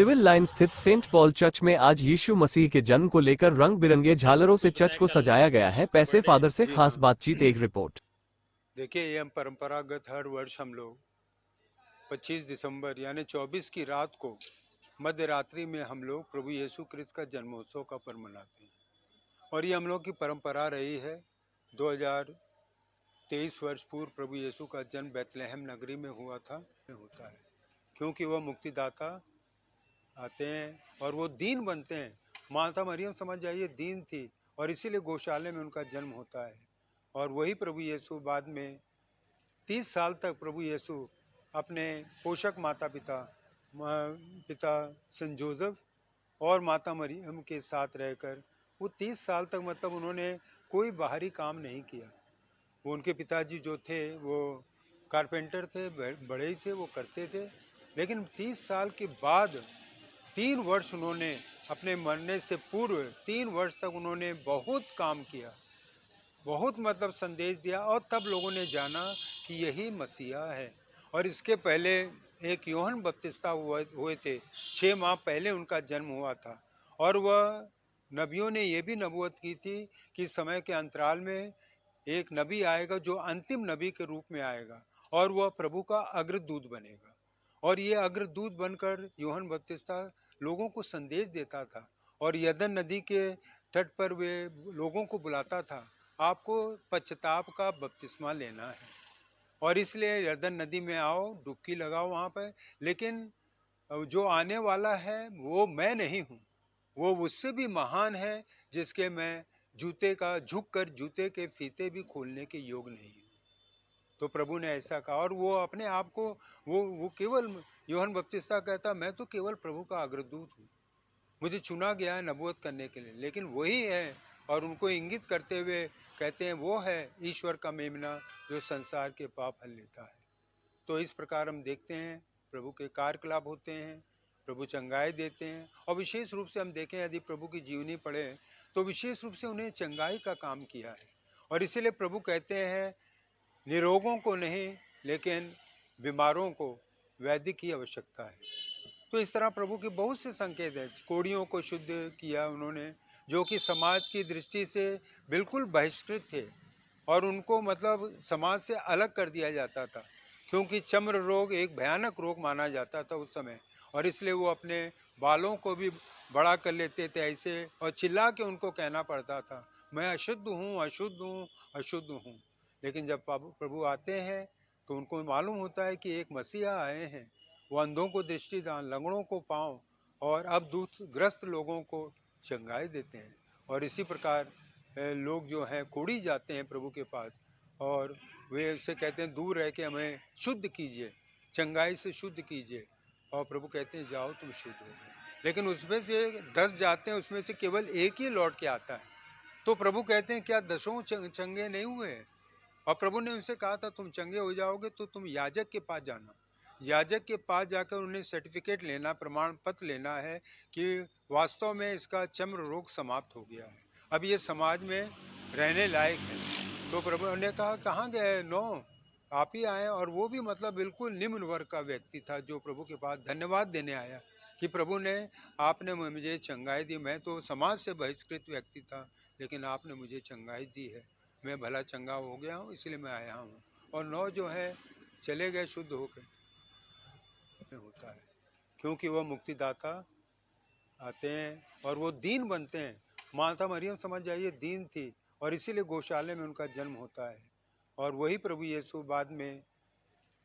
Civil line स्थित Saint Paul church में आज यीशु मसीह के जन्म को लेकर रंग बिरंगे झालरों से चर्च को सजाया गया है। पैसे फादर से जी खास हाँ। बातचीत, एक रिपोर्ट। देखिए, ये हम परंपरागत हर वर्ष हम लोग 25 दिसंबर यानी 24 की रात को मध्य रात्रि में हम लोग प्रभु यीशु क्रिस्त का जन्मोत्सव का पर्व मनाते हैं। और ये हम लोग की परंपरा रही है। 2023 वर्ष पूर्व प्रभु यीशु का जन्म बेथलेहम नगरी में हुआ था, होता है, क्योंकि वह मुक्तिदाता आते हैं और वो दीन बनते हैं। माता मरियम समझ जाइए दीन थी और इसीलिए गौशाले में उनका जन्म होता है। और वही प्रभु यीशु बाद में 30 साल तक प्रभु यीशु अपने पोषक माता पिता सेंट जोसेफ और माता मरियम के साथ रहकर वो 30 साल तक मतलब उन्होंने कोई बाहरी काम नहीं किया। वो उनके पिताजी जो थे वो कारपेंटर थे, बड़े ही थे, वो करते थे। लेकिन 30 साल के बाद 3 वर्ष उन्होंने अपने मरने से पूर्व 3 वर्ष तक उन्होंने बहुत काम किया, बहुत मतलब संदेश दिया। और तब लोगों ने जाना कि यही मसीहा है। और इसके पहले एक यूहन्ना बपतिस्ता हुए थे, 6 माह पहले उनका जन्म हुआ था। और वह नबियों ने यह भी नबूवत की थी कि समय के अंतराल में एक नबी आएगा जो अंतिम नबी के रूप में आएगा और वह प्रभु का अग्रदूत बनेगा। और ये अग्रदूत बनकर यूहन्ना बपतिस्ता लोगों को संदेश देता था और यरदन नदी के तट पर वे लोगों को बुलाता था, आपको पश्चाताप का बपतिस्मा लेना है और इसलिए यरदन नदी में आओ, डुबकी लगाओ वहाँ पर। लेकिन जो आने वाला है वो मैं नहीं हूँ, वो उससे भी महान है जिसके मैं जूते का झुक कर जूते के फीते भी खोलने के योग नहीं हूँ। तो प्रभु ने ऐसा कहा। और वो अपने आप को वो केवल यूहन्ना बपतिस्ता कहता, मैं तो केवल प्रभु का अग्रदूत हूँ, मुझे चुना गया है नबूवत करने के लिए। लेकिन वही है और उनको इंगित करते हुए कहते हैं वो है ईश्वर का मेमना जो संसार के पाप हल लेता है। तो इस प्रकार हम देखते हैं प्रभु के कार्यकलाप होते हैं, प्रभु चंगाई देते हैं। और विशेष रूप से हम देखें यदि प्रभु की जीवनी पढ़ें तो विशेष रूप से उन्हें चंगाई का काम किया है। और इसीलिए प्रभु कहते हैं निरोगों को नहीं लेकिन बीमारों को वैद्य की आवश्यकता है। तो इस तरह प्रभु के बहुत से संकेत हैं। कोढ़ियों को शुद्ध किया उन्होंने, जो कि समाज की दृष्टि से बिल्कुल बहिष्कृत थे और उनको मतलब समाज से अलग कर दिया जाता था, क्योंकि चर्म रोग एक भयानक रोग माना जाता था उस समय। और इसलिए वो अपने बालों को भी बड़ा कर लेते थे ऐसे और चिल्ला के उनको कहना पड़ता था, मैं अशुद्ध हूँ, अशुद्ध हूँ, अशुद्ध हूँ। लेकिन जब प्रभु आते हैं तो उनको मालूम होता है कि एक मसीहा आए हैं, वो अंधों को दृष्टिदान, लंगड़ों को पाँव और अब दूतग्रस्त लोगों को चंगाई देते हैं। और इसी प्रकार लोग जो हैं कोढ़ी जाते हैं प्रभु के पास और वे उससे कहते हैं दूर रह के हमें शुद्ध कीजिए, चंगाई से शुद्ध कीजिए। और प्रभु कहते हैं जाओ तुम शुद्ध हो गए। लेकिन उसमें से 10 जाते हैं, उसमें से केवल एक ही लौट के आता है। तो प्रभु कहते हैं क्या 10 चंगे नहीं हुए हैं? और प्रभु ने उनसे कहा था तुम चंगे हो जाओगे तो तुम याजक के पास जाना, याजक के पास जाकर उन्हें सर्टिफिकेट लेना, प्रमाण पत्र लेना है कि वास्तव में इसका चर्म रोग समाप्त हो गया है, अब ये समाज में रहने लायक है। तो प्रभु ने कहा कहाँ गए? नो, आप ही आए। और वो भी मतलब बिल्कुल निम्न वर्ग का व्यक्ति था जो प्रभु के पास धन्यवाद देने आया कि प्रभु ने आपने मुझे चंगाई दी, मैं तो समाज से बहिष्कृत व्यक्ति था लेकिन आपने मुझे चंगाई दी है, मैं भला चंगा हो गया हूँ इसलिए मैं आया हूँ। और 9 जो है चले गए शुद्ध होकर। होता है, क्योंकि वह मुक्तिदाता आते हैं और वो दीन बनते हैं। माता मरियम समझ जाइए दीन थी और इसीलिए गौशाले में उनका जन्म होता है। और वही प्रभु यीशु बाद में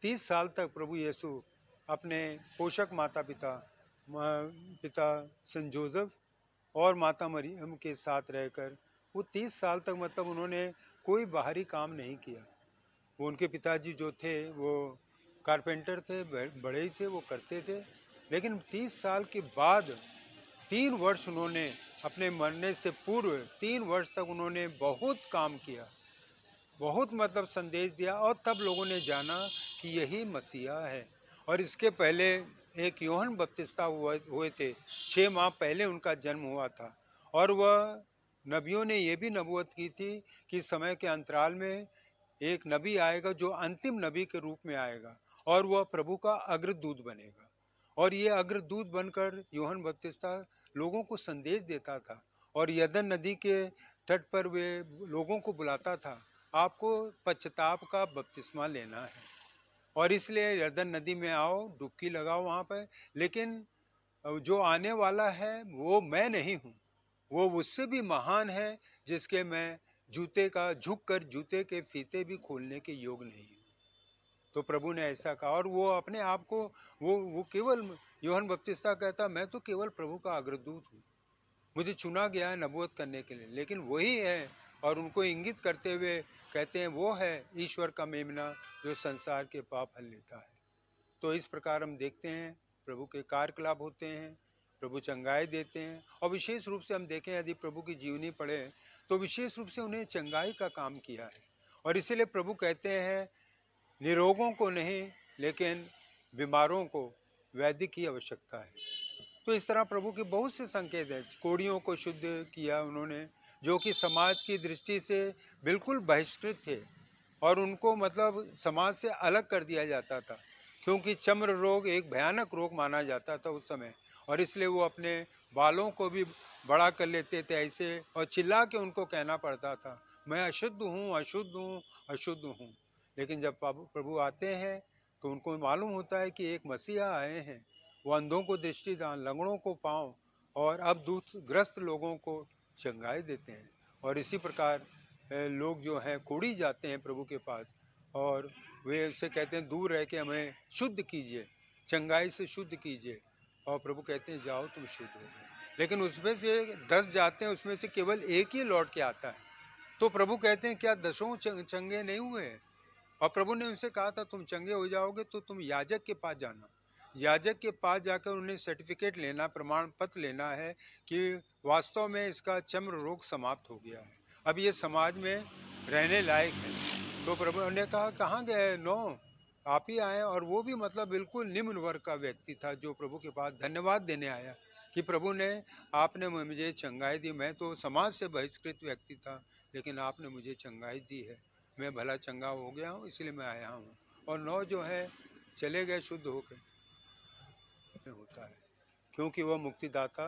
30 साल तक प्रभु यीशु अपने पोषक पिता सेंट जोसेफ और माता मरियम के साथ रहकर वो 30 साल तक मतलब उन्होंने कोई बाहरी काम नहीं किया। वो उनके पिताजी जो थे वो कारपेंटर थे, बड़े ही थे, वो करते थे। लेकिन 30 साल के बाद 3 वर्ष उन्होंने अपने मरने से पूर्व 3 वर्ष तक उन्होंने बहुत काम किया, बहुत मतलब संदेश दिया। और तब लोगों ने जाना कि यही मसीहा है। और इसके पहले एक यूहन्ना बपतिस्ता हुए थे, 6 माह पहले उनका जन्म हुआ था। और वह नबियों ने यह भी नबूवत की थी कि समय के अंतराल में एक नबी आएगा जो अंतिम नबी के रूप में आएगा और वह प्रभु का अग्रदूत बनेगा। और ये अग्रदूत बनकर यूहन्ना बपतिस्ता लोगों को संदेश देता था और यरदन नदी के तट पर वे लोगों को बुलाता था, आपको पश्चाताप का बपतिस्मा लेना है और इसलिए यरदन नदी में आओ, डुबकी लगाओ वहाँ पर। लेकिन जो आने वाला है वो मैं नहीं हूँ, वो उससे भी महान है जिसके मैं जूते का झुक कर जूते के फीते भी खोलने के योग नहीं हूँ। तो प्रभु ने ऐसा कहा और वो अपने आप को वो केवल यूहन्ना बपतिस्ता कहता, मैं तो केवल प्रभु का अग्रदूत हूँ, मुझे चुना गया है नबूवत करने के लिए। लेकिन वही है और उनको इंगित करते हुए कहते हैं वो है ईश्वर का मेमना जो संसार के पाप हल लेता है। तो इस प्रकार हम देखते हैं प्रभु के कार्यकलाप होते हैं, प्रभु चंगाई देते हैं और विशेष रूप से हम देखें यदि प्रभु की जीवनी पढ़े तो विशेष रूप से उन्हें चंगाई का काम किया है। और इसीलिए प्रभु कहते हैं निरोगों को नहीं लेकिन बीमारों को वैद्य की आवश्यकता है। तो इस तरह प्रभु के बहुत से संकेत हैं। कोढ़ियों को शुद्ध किया उन्होंने, जो कि समाज की दृष्टि से बिल्कुल बहिष्कृत थे और उनको मतलब समाज से अलग कर दिया जाता था, क्योंकि चर्म रोग एक भयानक रोग माना जाता था उस समय। और इसलिए वो अपने बालों को भी बड़ा कर लेते थे ऐसे और चिल्ला के उनको कहना पड़ता था, मैं अशुद्ध हूँ, अशुद्ध हूँ, अशुद्ध हूँ। लेकिन जब प्रभु आते हैं तो उनको मालूम होता है कि एक मसीहा आए हैं, वो अंधों को दृष्टिदान, लंगड़ों को पाँव और अब दूतग्रस्त लोगों को चंगाई देते हैं। और इसी प्रकार लोग जो हैं कोढ़ी जाते हैं प्रभु के पास और वे उससे कहते हैं दूर रह के हमें शुद्ध कीजिए, चंगाई से शुद्ध कीजिए। और प्रभु कहते हैं जाओ तुम शुद्ध हो गए। लेकिन उसमें से 10 जाते हैं, उसमें से केवल एक ही लौट के आता है। तो प्रभु कहते हैं क्या 10 चंगे नहीं हुए हैं? और प्रभु ने उनसे कहा था तुम चंगे हो जाओगे तो तुम याजक के पास जाना, याजक के पास जाकर उन्हें सर्टिफिकेट लेना, प्रमाण पत्र लेना है कि वास्तव में इसका चर्म रोग समाप्त हो गया है, अब ये समाज में रहने लायक है। तो प्रभु ने कहा कहाँ गए? नो, आप ही आए। और वो भी मतलब बिल्कुल निम्न वर्ग का व्यक्ति था जो प्रभु के पास धन्यवाद देने आया कि प्रभु ने आपने मुझे चंगाई दी, मैं तो समाज से बहिष्कृत व्यक्ति था लेकिन आपने मुझे चंगाई दी है, मैं भला चंगा हो गया हूँ इसलिए मैं आया हूँ। और 9 जो है चले गए शुद्ध होकर होता है, क्योंकि वह मुक्तिदाता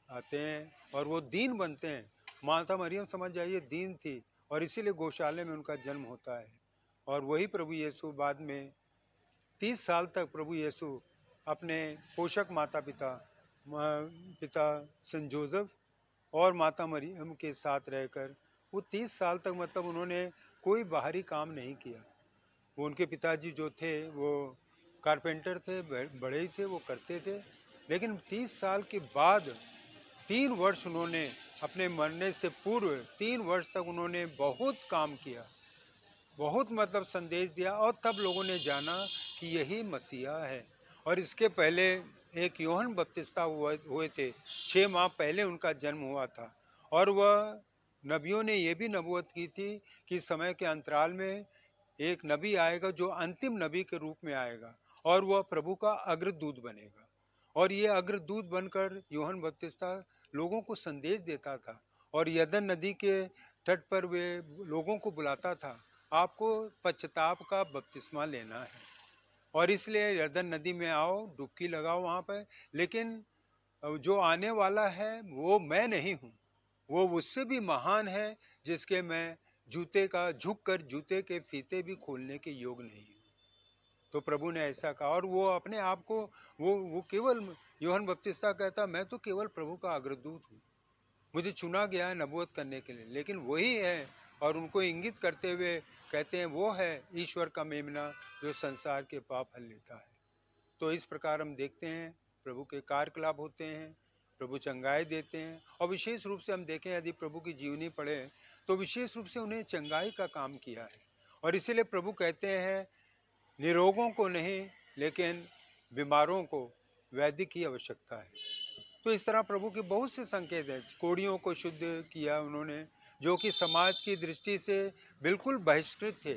आते हैं और वो दीन बनते हैं। माता मरियम समझ जाइए दीन थी और इसीलिए गौशाले में उनका जन्म होता है। और वही प्रभु यीशु बाद में 30 साल तक प्रभु यीशु अपने पोषक माता पिता सेंट जोसेफ और माता मरियम के साथ रहकर वो 30 साल तक मतलब उन्होंने कोई बाहरी काम नहीं किया। वो उनके पिताजी जो थे वो कारपेंटर थे, बड़े ही थे, वो करते थे। लेकिन 30 साल के बाद 3 वर्ष उन्होंने अपने मरने से पूर्व 3 वर्ष तक उन्होंने बहुत काम किया, बहुत मतलब संदेश दिया और तब लोगों ने जाना कि यही मसीहा है। और इसके पहले एक यूहन्ना बपतिस्ता हुए थे, 6 माह पहले उनका जन्म हुआ था और वह नबियों ने ये भी नबूवत की थी कि समय के अंतराल में एक नबी आएगा जो अंतिम नबी के रूप में आएगा और वह प्रभु का अग्रदूत बनेगा। और ये अग्रदूत बनकर यूहन्ना बपतिस्ता लोगों को संदेश देता था और यरदन नदी के तट पर वे लोगों को बुलाता था, आपको पश्चाताप का बपतिस्मा लेना है और इसलिए यरदन नदी में आओ, डुबकी लगाओ वहाँ पर। लेकिन जो आने वाला है वो मैं नहीं हूँ, वो उससे भी महान है जिसके मैं जूते का झुक कर जूते के फीते भी खोलने के योग नहीं हूँ। तो प्रभु ने ऐसा कहा और वो अपने आप को वो केवल यूहन्ना बपतिस्ता कहता, मैं तो केवल प्रभु का अग्रदूत हूँ, मुझे चुना गया है नबूवत करने के लिए। लेकिन वही है और उनको इंगित करते हुए कहते हैं वो है ईश्वर का मेमना जो संसार के पाप हल लेता है। तो इस प्रकार हम देखते हैं प्रभु के कार्यकलाप होते हैं, प्रभु चंगाई देते हैं और विशेष रूप से हम देखें यदि प्रभु की जीवनी पढ़े तो विशेष रूप से उन्हें चंगाई का काम किया है। और इसीलिए प्रभु कहते हैं निरोगों को नहीं लेकिन बीमारों को वैद्य की आवश्यकता है। तो इस तरह प्रभु के बहुत से संकेत हैं। कोढ़ियों को शुद्ध किया उन्होंने, जो कि समाज की दृष्टि से बिल्कुल बहिष्कृत थे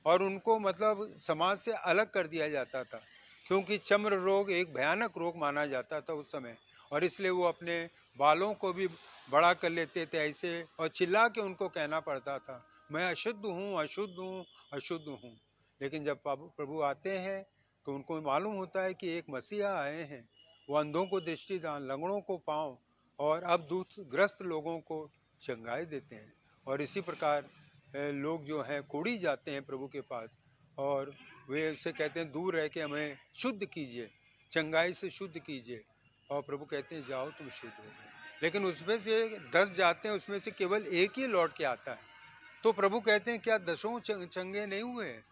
और उनको मतलब समाज से अलग कर दिया जाता था, क्योंकि चर्म रोग एक भयानक रोग माना जाता था उस समय। और इसलिए वो अपने बालों को भी बड़ा कर लेते थे ऐसे और चिल्ला के उनको कहना पड़ता था, मैं अशुद्ध हूँ, अशुद्ध हूँ, अशुद्ध हूँ। लेकिन जब प्रभु आते हैं तो उनको मालूम होता है कि एक मसीहा आए हैं, वो अंधों को दृष्टिदान, लंगड़ों को पाँव और अब ग्रस्त लोगों को चंगाई देते हैं। और इसी प्रकार लोग जो हैं कोढ़ी जाते हैं प्रभु के पास और वे उससे कहते हैं दूर रह के हमें शुद्ध कीजिए, चंगाई से शुद्ध कीजिए। और प्रभु कहते हैं जाओ तुम शुद्ध हो गए। लेकिन उसमें से 10 जाते हैं, उसमें से केवल एक ही लौट के आता है। तो प्रभु कहते हैं क्या 10 चंगे नहीं हुए हैं?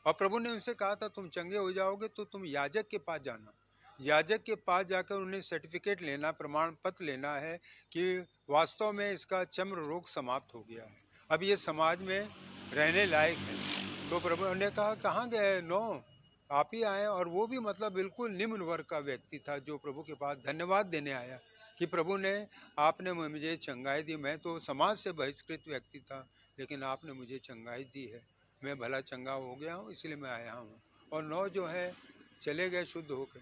और प्रभु ने उनसे कहा था तुम चंगे हो जाओगे तो तुम याजक के पास जाना, याजक के पास जाकर उन्हें सर्टिफिकेट लेना, प्रमाण पत्र लेना है कि वास्तव में इसका चर्म रोग समाप्त हो गया है, अब ये समाज में रहने लायक है। तो प्रभु ने कहा कहाँ गए? नो, आप ही आए। और वो भी मतलब बिल्कुल निम्न वर्ग का व्यक्ति था जो प्रभु के पास धन्यवाद देने आया कि प्रभु ने, आपने मुझे चंगाई दी। मैं तो समाज से बहिष्कृत व्यक्ति था, लेकिन आपने मुझे चंगाई दी है, मैं भला चंगा हो गया हूँ, इसलिए मैं आया हूँ। और 9 जो है चले गए शुद्ध होकर।